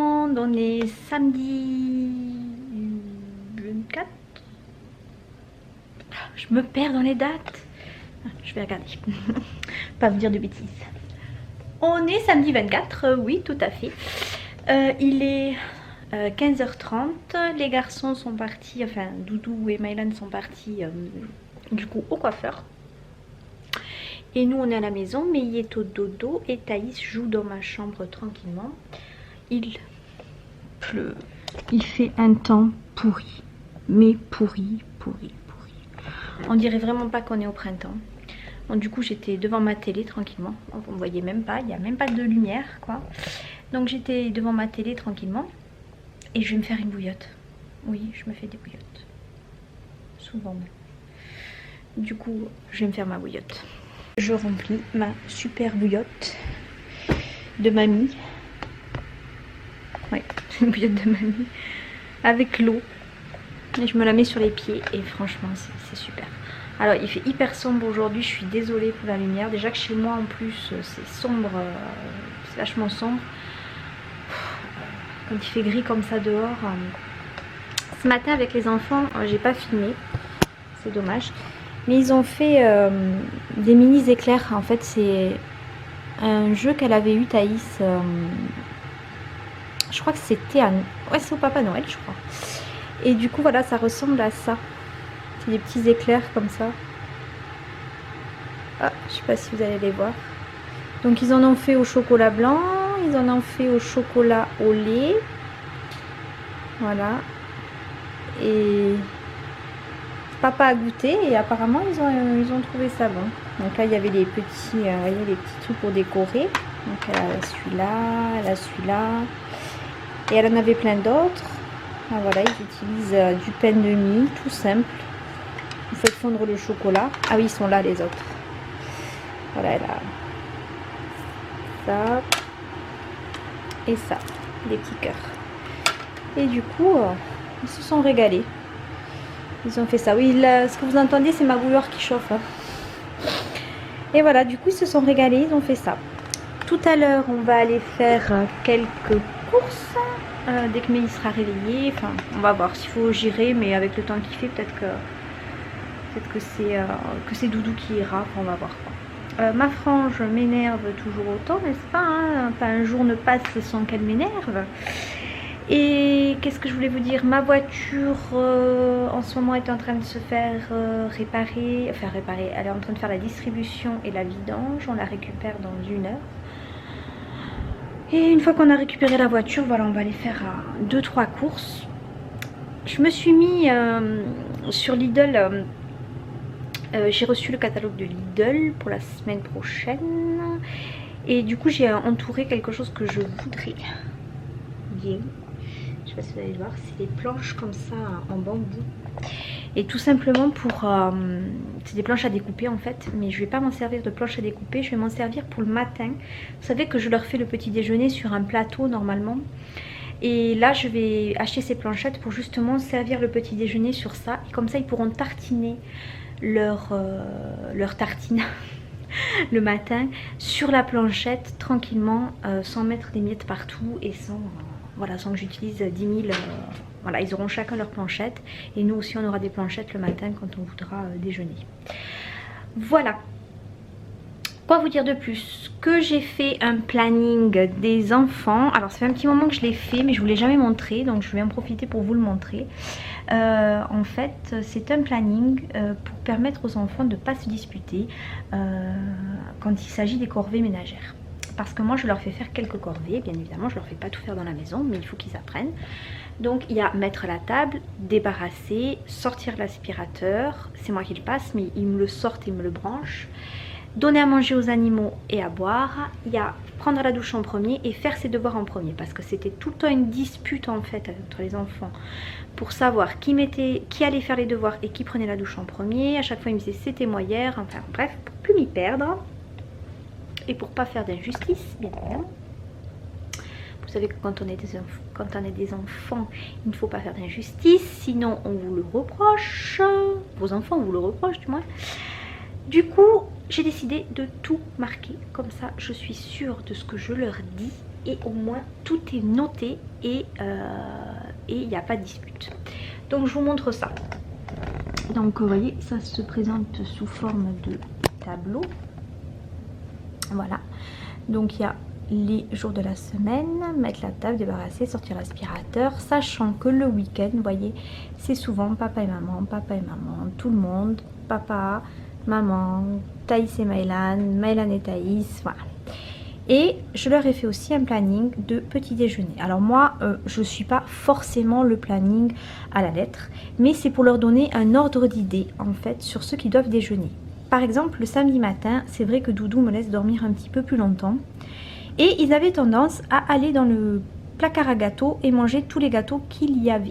monde, on est samedi 24. Je me perds dans les dates. Je vais regarder, pas vous dire de bêtises. On est samedi 24, oui tout à fait. Il est 15h30, les garçons sont partis, enfin Doudou et Mylan sont partis du coup au coiffeur. Et nous on est à la maison, mais il est au dodo et Thaïs joue dans ma chambre tranquillement. Il pleut, il fait un temps pourri, mais pourri. On dirait vraiment pas qu'on est au printemps. Donc du coup j'étais devant ma télé tranquillement, on ne voyait même pas, il n'y a même pas de lumière quoi. Donc j'étais devant ma télé tranquillement et je vais me faire une bouillotte. Oui, je me fais des bouillottes, souvent même. Du coup je vais me faire ma bouillotte. Je remplis ma super bouillotte de mamie. Ouais, une bouillotte de mamie avec l'eau. Et je me la mets sur les pieds et franchement c'est super. Alors il fait hyper sombre aujourd'hui, je suis désolée pour la lumière. Déjà que chez moi en plus c'est sombre, c'est vachement sombre. Quand il fait gris comme ça dehors. Ce matin avec les enfants, j'ai pas filmé, c'est dommage. Mais ils ont fait des mini éclairs. En fait c'est un jeu qu'elle avait eu Thaïs. Je crois que c'était à... Ouais, c'est au Papa Noël je crois. Et du coup voilà, ça ressemble à ça. C'est des petits éclairs comme ça. Ah, je sais pas si vous allez les voir. Donc ils en ont fait au chocolat blanc, ils en ont fait au chocolat au lait. Voilà. Et papa a goûté et apparemment ils ont trouvé ça bon. Donc là il y avait les petits, voyez, les petits trucs pour décorer. Donc elle a celui-là, elle a celui-là. Et elle en avait plein d'autres. Ah, voilà, ils utilisent du pain de mie, tout simple. Vous faites fondre le chocolat. Ah oui, ils sont là les autres. Voilà, elle a ça et ça, des petits cœurs. Et du coup, ils se sont régalés. Ils ont fait ça. Oui, là, ce que vous entendez, c'est ma bouilloire qui chauffe. Hein. Et voilà, du coup, ils se sont régalés, ils ont fait ça. Tout à l'heure, on va aller faire quelques courses. Dès que Mélie sera réveillée, enfin, on va voir s'il faut gérer, mais avec le temps qu'il fait, peut-être que c'est Doudou qui ira. Enfin, on va voir quoi. Ma frange m'énerve toujours autant, n'est-ce pas hein, pas un jour ne passe sans qu'elle m'énerve. Et qu'est-ce que je voulais vous dire? Ma voiture en ce moment est en train de se faire réparer. Enfin réparer, elle est en train de faire la distribution et la vidange. On la récupère dans 1 heure. Et une fois qu'on a récupéré la voiture, voilà, on va aller faire 2-3 courses. Je me suis mis sur Lidl. J'ai reçu le catalogue de Lidl pour la semaine prochaine. Et du coup j'ai entouré quelque chose que je voudrais. Bien. Je sais pas si vous allez le voir, c'est des planches comme ça en bambou. Et tout simplement pour... c'est des planches à découper en fait. Mais je vais pas m'en servir de planches à découper. Je vais m'en servir pour le matin. Vous savez que je leur fais le petit déjeuner sur un plateau normalement. Et là je vais acheter ces planchettes pour justement servir le petit déjeuner sur ça. Et comme ça ils pourront tartiner leur tartine le matin sur la planchette tranquillement sans mettre des miettes partout et sans... Voilà, sans que j'utilise 10 000... voilà, ils auront chacun leur planchette. Et nous aussi, on aura des planchettes le matin quand on voudra déjeuner. Voilà. Quoi vous dire de plus? Que j'ai fait un planning des enfants. Alors, ça fait un petit moment que je l'ai fait, mais je ne vous l'ai jamais montré. Donc, je vais en profiter pour vous le montrer. En fait, c'est un planning pour permettre aux enfants de ne pas se disputer quand il s'agit des corvées ménagères. Parce que moi je leur fais faire quelques corvées, bien évidemment je leur fais pas tout faire dans la maison, mais il faut qu'ils apprennent. Donc il y a mettre la table, débarrasser, sortir l'aspirateur, c'est moi qui le passe mais ils me le sortent et me le branchent. Donner à manger aux animaux et à boire, il y a prendre la douche en premier et faire ses devoirs en premier. Parce que c'était tout le temps une dispute en fait entre les enfants pour savoir qui allait faire les devoirs et qui prenait la douche en premier. À chaque fois ils me disaient c'était moi hier, enfin bref, pour plus m'y perdre. Et pour pas faire d'injustice, bien évidemment. Vous savez que quand on est des enfants, il ne faut pas faire d'injustice, sinon on vous le reproche. Vos enfants vous le reprochent du moins. Du coup, j'ai décidé de tout marquer. Comme ça, je suis sûre de ce que je leur dis. et au moins tout est noté et il n'y a pas de dispute. Donc je vous montre ça. Donc vous voyez, ça se présente sous forme de tableau. Voilà. Donc il y a les jours de la semaine, mettre la table, débarrasser, sortir l'aspirateur, sachant que le week-end, vous voyez, c'est souvent papa et maman, tout le monde, papa, maman, Thaïs et Maëlan, Maëlan et Thaïs, voilà. Et je leur ai fait aussi un planning de petit déjeuner. Alors moi, je ne suis pas forcément le planning à la lettre, mais c'est pour leur donner un ordre d'idée en fait sur ce qu'ils doivent déjeuner. Par exemple, le samedi matin, c'est vrai que Doudou me laisse dormir un petit peu plus longtemps. Et ils avaient tendance à aller dans le placard à gâteaux et manger tous les gâteaux qu'il y avait.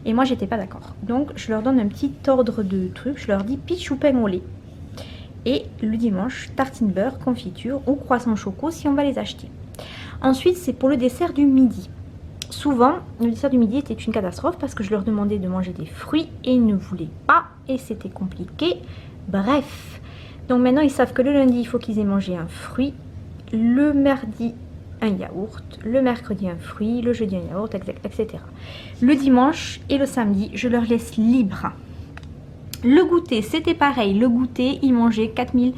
Et moi, j'étais pas d'accord. Donc, je leur donne un petit ordre de trucs. Je leur dis pitch ou pain au lait. Et le dimanche, tartine beurre, confiture ou croissant choco si on va les acheter. Ensuite, c'est pour le dessert du midi. Souvent, le dessert du midi était une catastrophe parce que je leur demandais de manger des fruits et ils ne voulaient pas. Et c'était compliqué. Bref. Donc maintenant, ils savent que le lundi, il faut qu'ils aient mangé un fruit. Le mardi un yaourt, le mercredi un fruit, le jeudi un yaourt, etc. Le dimanche et le samedi, je leur laisse libre. Le goûter, c'était pareil. Le goûter, ils mangeaient 4000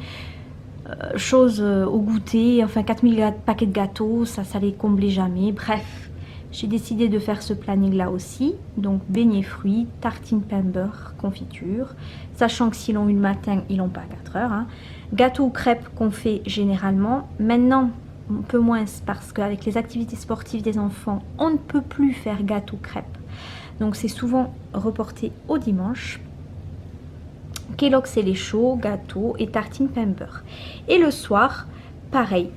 choses au goûter, enfin 4000 paquets de gâteaux, ça les comblait jamais. Bref, j'ai décidé de faire ce planning là aussi. Donc beignets fruits, tartine pain beurre, confiture. Sachant que s'ils l'ont eu le matin, ils l'ont pas à 4 heures. Hein. Gâteau ou crêpes qu'on fait généralement. Maintenant, un peu moins parce qu'avec les activités sportives des enfants, on ne peut plus faire gâteau crêpes. Donc c'est souvent reporté au dimanche. Kellogg's et les chauds, gâteau et tartine pain beurre. Et le soir, pareil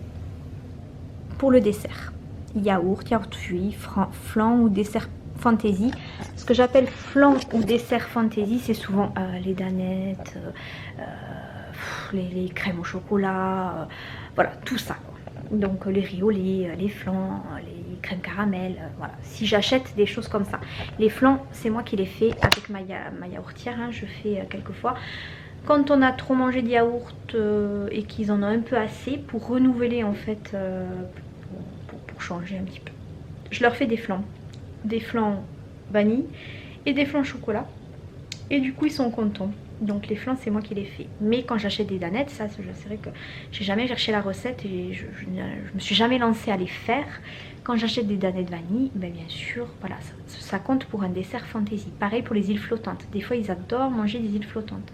pour le dessert. Yaourt fruits, flan ou dessert fantaisie. Ce que j'appelle flan ou dessert fantaisie, c'est souvent les danettes, les crèmes au chocolat, voilà, tout ça. Donc les riolis, les flans, les crèmes caramel, voilà. Si j'achète des choses comme ça. Les flans, c'est moi qui les fais avec ma yaourtière, hein, je fais quelquefois. Quand on a trop mangé de yaourt et qu'ils en ont un peu assez, pour renouveler en fait, pour changer un petit peu. Je leur fais des flans vanille et des flans chocolat. Et du coup ils sont contents. Donc les flans c'est moi qui les fais. Mais quand j'achète des danettes, ça je sais que j'ai jamais cherché la recette et je me suis jamais lancée à les faire. Quand j'achète des danettes vanille, ben bien sûr, voilà, ça compte pour un dessert fantaisie. Pareil pour les îles flottantes. Des fois ils adorent manger des îles flottantes.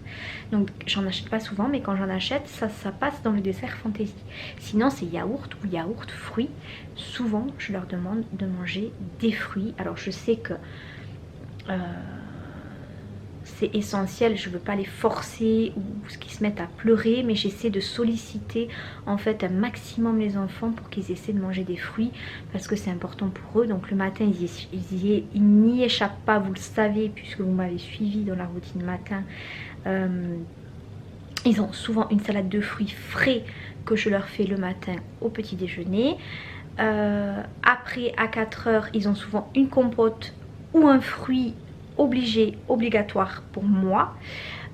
Donc j'en achète pas souvent, mais quand j'en achète, ça passe dans le dessert fantaisie. Sinon c'est yaourt ou yaourt fruits. Souvent je leur demande de manger des fruits. Alors je sais que c'est essentiel, je veux pas les forcer ou qu'ils se mettent à pleurer, mais j'essaie de solliciter en fait un maximum les enfants pour qu'ils essaient de manger des fruits parce que c'est important pour eux. Donc le matin ils n'y échappent pas, vous le savez puisque vous m'avez suivi dans la routine matin. Ils ont souvent une salade de fruits frais que je leur fais le matin au petit déjeuner. Après à 4 heures ils ont souvent une compote ou un fruit obligatoire pour moi,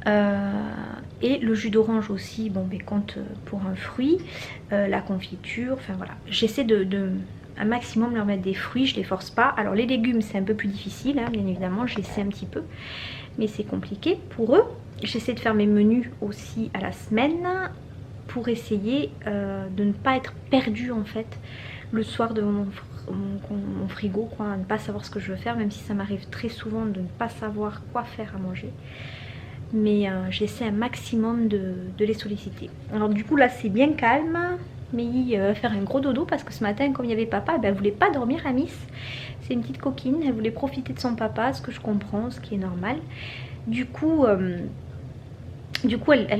et le jus d'orange aussi, bon mais compte pour un fruit, la confiture, enfin voilà, j'essaie de un maximum leur mettre des fruits, je les force pas. Alors les légumes c'est un peu plus difficile, hein, bien évidemment j'essaie un petit peu, mais c'est compliqué pour eux. J'essaie de faire mes menus aussi à la semaine pour essayer de ne pas être perdue en fait le soir de mon frigo, quoi, à ne pas savoir ce que je veux faire, même si ça m'arrive très souvent de ne pas savoir quoi faire à manger. Mais j'essaie un maximum de les solliciter. Alors du coup là c'est bien calme, mais il va faire un gros dodo parce que ce matin comme il y avait papa, ben, elle voulait pas dormir à Miss. C'est une petite coquine, elle voulait profiter de son papa, ce que je comprends, ce qui est normal. Du coup elle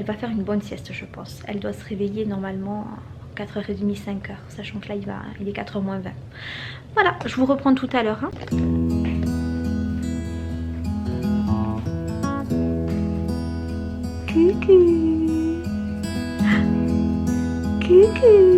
va faire une bonne sieste je pense. Elle doit se réveiller normalement 4h30, 5h, sachant que là il est 4h moins 20. Voilà, je vous reprends tout à l'heure. Hein. Coucou. Coucou.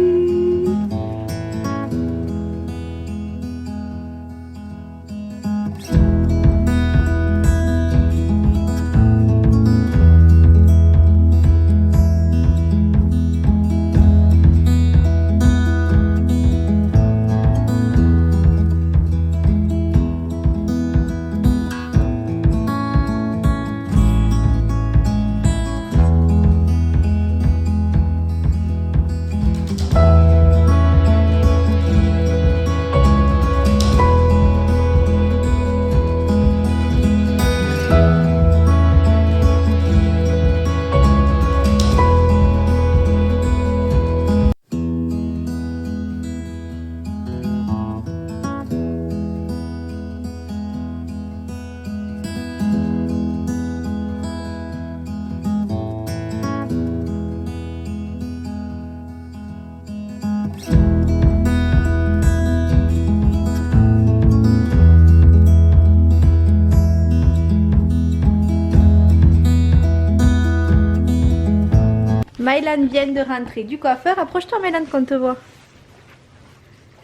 Maëlan vient de rentrer du coiffeur. Approche-toi Maëlan qu'on te voit.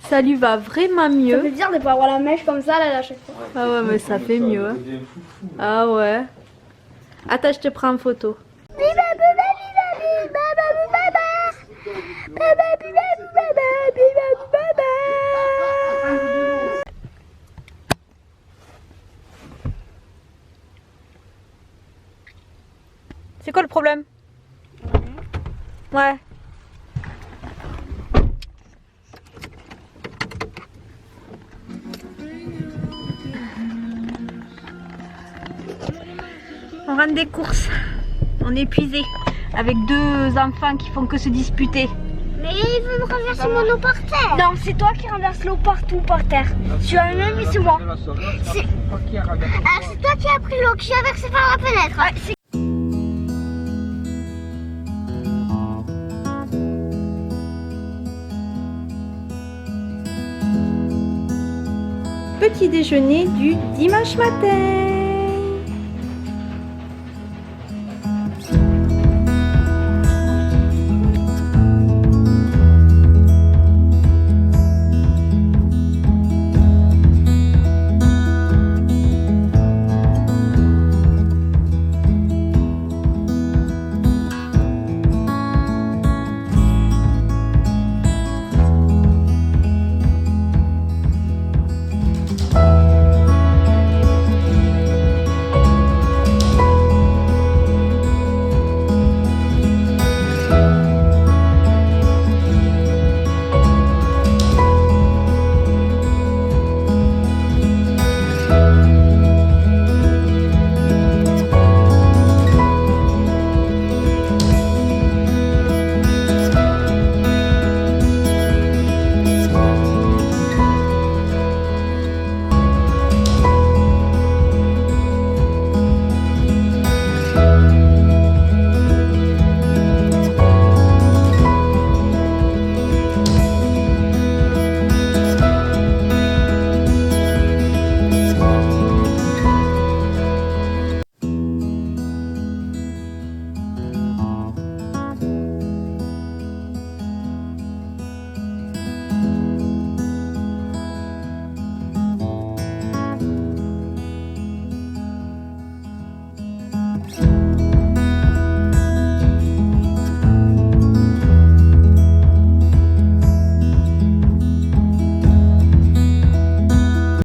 Ça lui va vraiment Ça mieux. fait dire de pas avoir la mèche comme ça là à chaque fois. Ah ouais, mais ça fait mieux. Hein. Ah ouais. Attends, je te prends en photo. C'est quoi le problème? Ouais. On rentre des courses. On est épuisé. Avec deux enfants qui font que se disputer. Mais il veut me renverser mon eau par terre. Non, c'est toi qui renverses l'eau partout par terre. Tu as même mis c'est moi. Alors c'est toi qui as pris l'eau que j'ai versée par la fenêtre. Ouais, Petit déjeuner du dimanche matin.